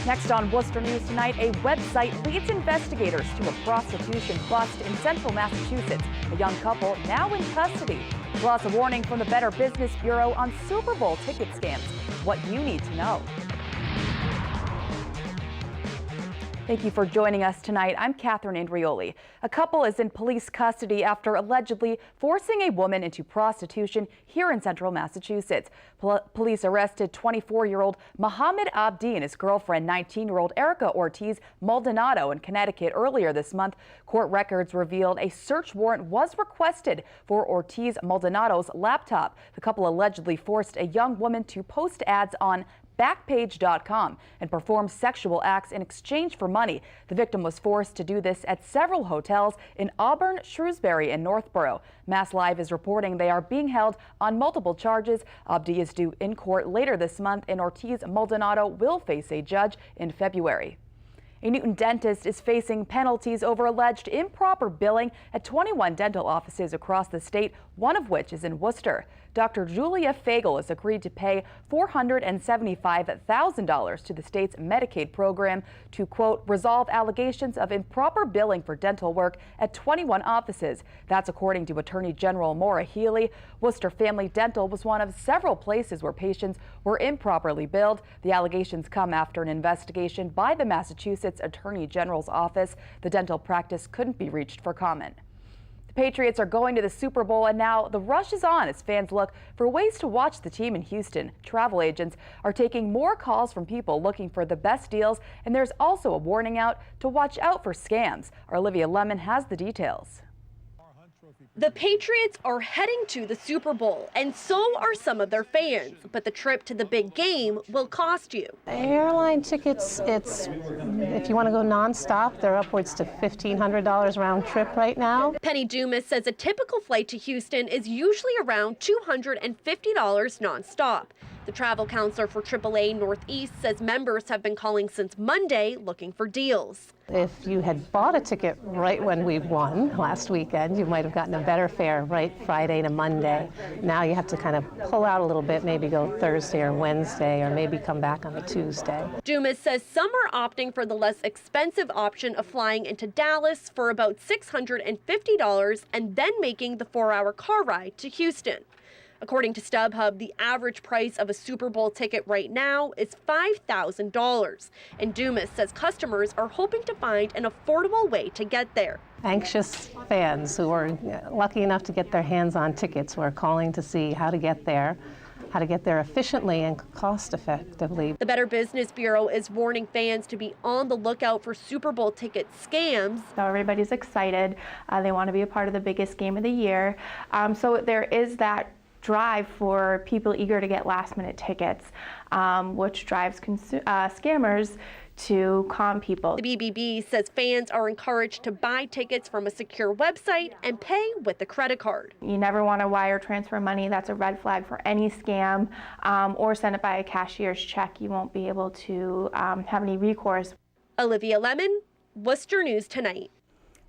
Next on Worcester News Tonight, a website leads investigators to a prostitution bust in central Massachusetts. A young couple now in custody. Plus, a warning from the Better Business Bureau on Super Bowl ticket scams. What you need to know. Thank you for joining us tonight. I'm Catherine Andrioli. A couple is in police custody after allegedly forcing a woman into prostitution here in central Massachusetts. Police arrested 24-year-old Mohammed Abdi and his girlfriend, 19-year-old Erica Ortiz Maldonado in Connecticut earlier this month. Court records revealed a search warrant was requested for Ortiz Maldonado's laptop. The couple allegedly forced a young woman to post ads on Backpage.com and perform sexual acts in exchange for money. The victim was forced to do this at several hotels in Auburn, Shrewsbury, and Northborough. Mass Live is reporting they are being held on multiple charges. Abdi is due in court later this month, and Ortiz Maldonado will face a judge in February. A Newton dentist is facing penalties over alleged improper billing at 21 dental offices across the state, one of which is in Worcester. Dr. Julia Fagel has agreed to pay $475,000 to the state's Medicaid program to, quote, resolve allegations of improper billing for dental work at 21 offices. That's according to Attorney General Maura Healey. Worcester Family Dental was one of several places where patients were improperly billed. The allegations come after an investigation by the Massachusetts Attorney General's office. The dental practice couldn't be reached for comment. The Patriots are going to the Super Bowl, and now the rush is on as fans look for ways to watch the team in Houston. Travel agents are taking more calls from people looking for the best deals, and there's also a warning out to watch out for scams. Our Olivia Lemon has the details. The Patriots are heading to the Super Bowl, and so are some of their fans. But the trip to the big game will cost you. Airline tickets, if you want to go nonstop, they're upwards to $1,500 round trip right now. Penny Dumas says a typical flight to Houston is usually around $250 nonstop. The travel counselor for AAA Northeast says members have been calling since Monday looking for deals. If you had bought a ticket right when we won last weekend, you might have gotten a better fare right Friday to Monday. Now you have to kind of pull out a little bit, maybe go Thursday or Wednesday, or maybe come back on a Tuesday. Dumas says some are opting for the less expensive option of flying into Dallas for about $650 and then making the 4-hour car ride to Houston. According to StubHub, the average price of a Super Bowl ticket right now is $5,000. And Dumas says customers are hoping to find an affordable way to get there. Anxious fans who are lucky enough to get their hands on tickets who are calling to see how to get there efficiently and cost effectively. The Better Business Bureau is warning fans to be on the lookout for Super Bowl ticket scams. So everybody's excited. They want to be a part of the biggest game of the year. So there is that drive for people eager to get last-minute tickets, which drives scammers to con people. The BBB says fans are encouraged to buy tickets from a secure website and pay with a credit card. You never want to wire transfer money. That's a red flag for any scam, or send it by a cashier's check. You won't be able to have any recourse. Olivia Lemon, Worcester News Tonight.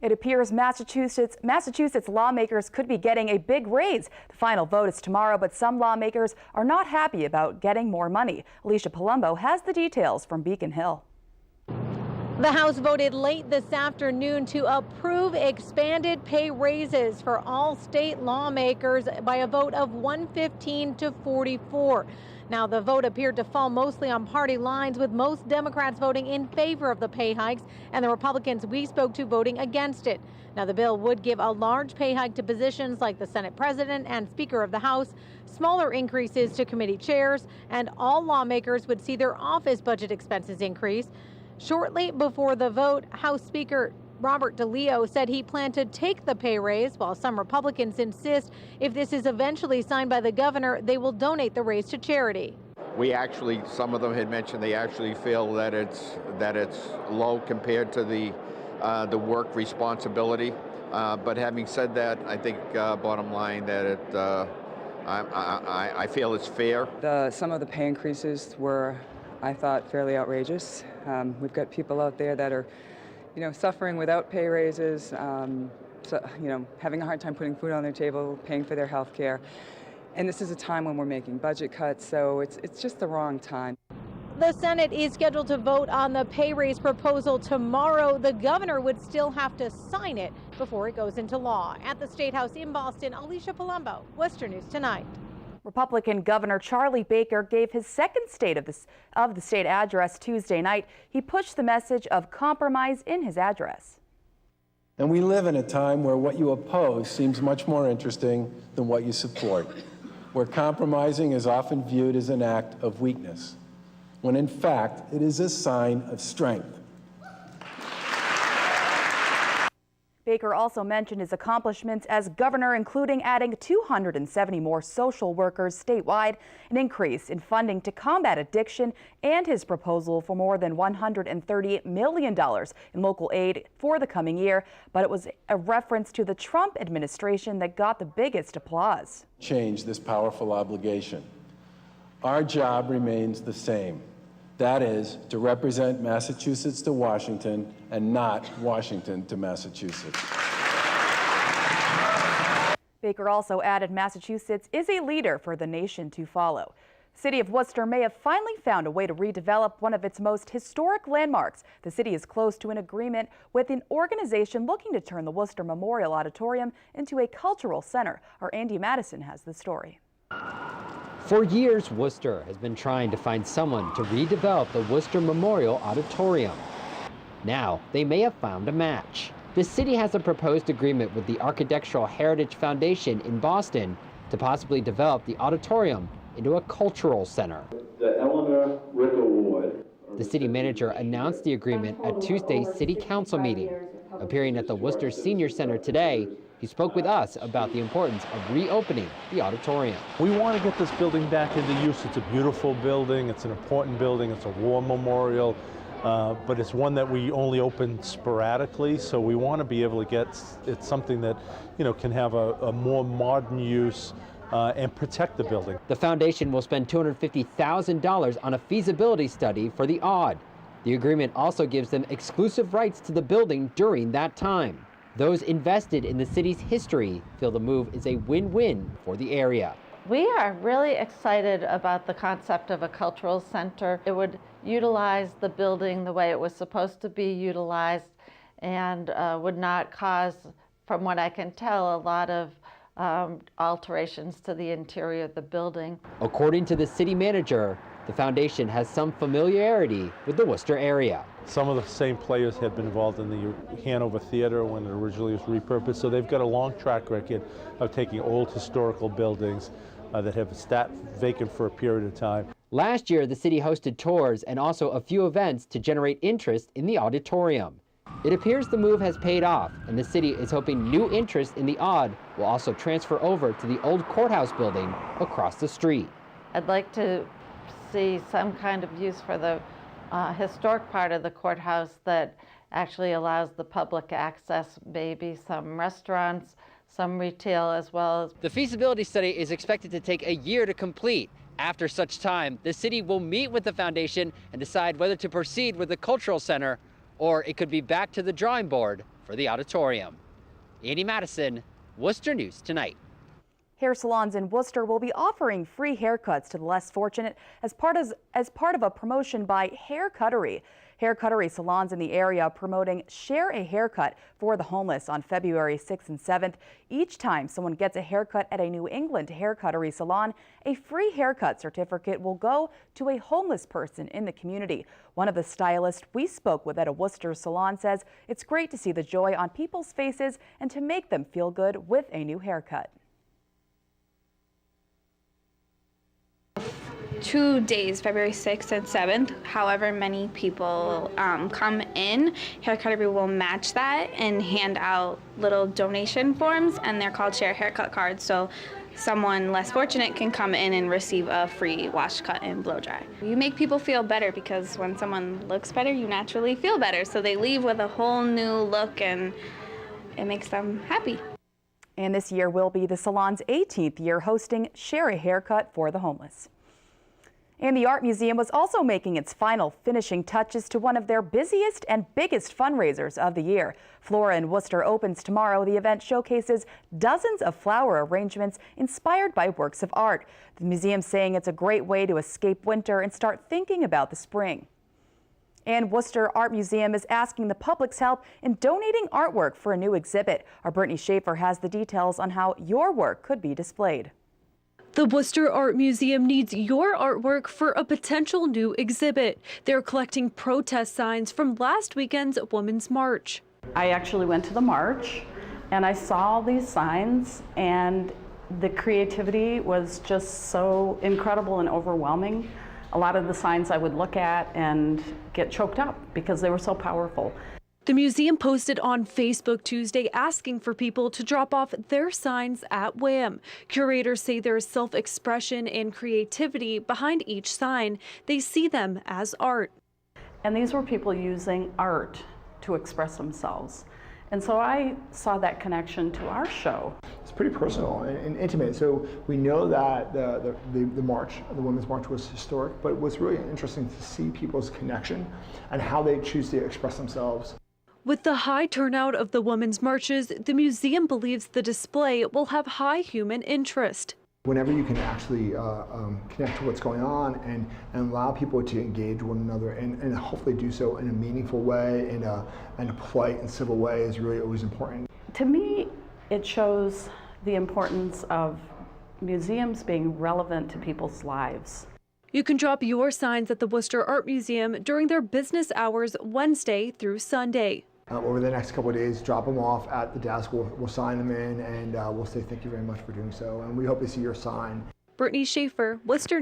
It appears Massachusetts lawmakers could be getting a big raise. The final vote is tomorrow, but some lawmakers are not happy about getting more money. Alicia Palumbo has the details from Beacon Hill. The House voted late this afternoon to approve expanded pay raises for all state lawmakers by a vote of 115 to 44. Now, the vote appeared to fall mostly on party lines, with most Democrats voting in favor of the pay hikes and the Republicans we spoke to voting against it. Now, the bill would give a large pay hike to positions like the Senate President and Speaker of the House, smaller increases to committee chairs, and all lawmakers would see their office budget expenses increase. Shortly before the vote, House Speaker Robert DeLeo said he planned to take the pay raise, while some Republicans insist if this is eventually signed by the governor, they will donate the raise to charity. Some of them had mentioned they actually feel that it's low compared to the work responsibility. But having said that, I think bottom line that I feel it's fair. Some of the pay increases were, I thought, fairly outrageous. We've got people out there that are suffering without pay raises, having a hard time putting food on their table, paying for their health care. And this is a time when we're making budget cuts, so it's just the wrong time. The Senate is scheduled to vote on the pay raise proposal tomorrow. The governor would still have to sign it before it goes into law. At the State House in Boston, Alicia Palumbo, Worcester News Tonight. Republican Governor Charlie Baker gave his second State of the State address Tuesday night. He pushed the message of compromise in his address. And we live in a time where what you oppose seems much more interesting than what you support, where compromising is often viewed as an act of weakness, when in fact it is a sign of strength. Baker also mentioned his accomplishments as governor, including adding 270 more social workers statewide, an increase in funding to combat addiction, and his proposal for more than $130 million in local aid for the coming year. But it was a reference to the Trump administration that got the biggest applause. Change this powerful obligation. Our job remains the same. That is, to represent Massachusetts to Washington and not Washington to Massachusetts. Baker also added Massachusetts is a leader for the nation to follow. The city of Worcester may have finally found a way to redevelop one of its most historic landmarks. The city is close to an agreement with an organization looking to turn the Worcester Memorial Auditorium into a cultural center. Our Andy Madison has the story. For years, Worcester has been trying to find someone to redevelop the Worcester Memorial Auditorium. Now, they may have found a match. The city has a proposed agreement with the Architectural Heritage Foundation in Boston to possibly develop the auditorium into a cultural center. The Eleanor Rick Award. The city manager announced the agreement at Tuesday's city council meeting. Appearing at the Worcester Senior Center today, he spoke with us about the importance of reopening the auditorium. We want to get this building back into use. It's a beautiful building. It's an important building. It's a war memorial, but it's one that we only open sporadically. So we want to be able to get it's something that, you know, can have a more modern use and protect the building. The foundation will spend $250,000 on a feasibility study for the Aud. The agreement also gives them exclusive rights to the building during that time. Those invested in the city's history feel the move is a win-win for the area. We are really excited about the concept of a cultural center. It would utilize the building the way it was supposed to be utilized and would not cause, from what I can tell, a lot of alterations to the interior of the building. According to the city manager, the foundation has some familiarity with the Worcester area. Some of the same players had been involved in the Hanover Theater when it originally was repurposed, so they've got a long track record of taking old historical buildings that have sat vacant for a period of time. Last year, the city hosted tours and also a few events to generate interest in the auditorium. It appears the move has paid off, and the city is hoping new interest in the Aud will also transfer over to the old courthouse building across the street. I'd like to see some kind of use for the historic part of the courthouse that actually allows the public access, maybe some restaurants, some retail, as well as... The feasibility study is expected to take a year to complete. After such time, the city will meet with the foundation and decide whether to proceed with the cultural center, or it could be back to the drawing board for the auditorium. Andy Madison, Worcester News Tonight. Hair salons in Worcester will be offering free haircuts to the less fortunate as part of a promotion by Cuttery. Cuttery salons in the area are promoting Share a Haircut for the homeless on February 6th and 7th. Each time someone gets a haircut at a New England Cuttery salon, a free haircut certificate will go to a homeless person in the community. One of the stylists we spoke with at a Worcester salon says it's great to see the joy on people's faces and to make them feel good with a new haircut. 2 days, February 6th and 7th. However many people come in, Cuttery will match that and hand out little donation forms, and they're called Share Haircut cards. So someone less fortunate can come in and receive a free wash, cut, and blow dry. You make people feel better because when someone looks better, you naturally feel better. So they leave with a whole new look and it makes them happy. And this year will be the salon's 18th year hosting Share a Haircut for the homeless. And the Art Museum was also making its final finishing touches to one of their busiest and biggest fundraisers of the year. Flora in Worcester opens tomorrow. The event showcases dozens of flower arrangements inspired by works of art. The museum saying it's a great way to escape winter and start thinking about the spring. And Worcester Art Museum is asking the public's help in donating artwork for a new exhibit. Our Brittany Schaefer has the details on how your work could be displayed. The Worcester Art Museum needs your artwork for a potential new exhibit. They're collecting protest signs from last weekend's Women's March. I actually went to the march and I saw all these signs, and the creativity was just so incredible and overwhelming. A lot of the signs I would look at and get choked up because they were so powerful. The museum posted on Facebook Tuesday asking for people to drop off their signs at whim. Curators say there is self-expression and creativity behind each sign. They see them as art. And these were people using art to express themselves. And so I saw that connection to our show. It's pretty personal and intimate. So we know that the march, the Women's March, was historic, but it was really interesting to see people's connection and how they choose to express themselves. With the high turnout of the women's marches, the museum believes the display will have high human interest. Whenever you can actually connect to what's going on and allow people to engage one another and hopefully do so in a meaningful way, in a polite and civil way, is really always important. To me, it shows the importance of museums being relevant to people's lives. You can drop your signs at the Worcester Art Museum during their business hours Wednesday through Sunday. Over the next couple of days, drop them off at the desk. We'll sign them in, and we'll say thank you very much for doing so. And we hope to see your sign. Brittany Schaefer, Worcester News.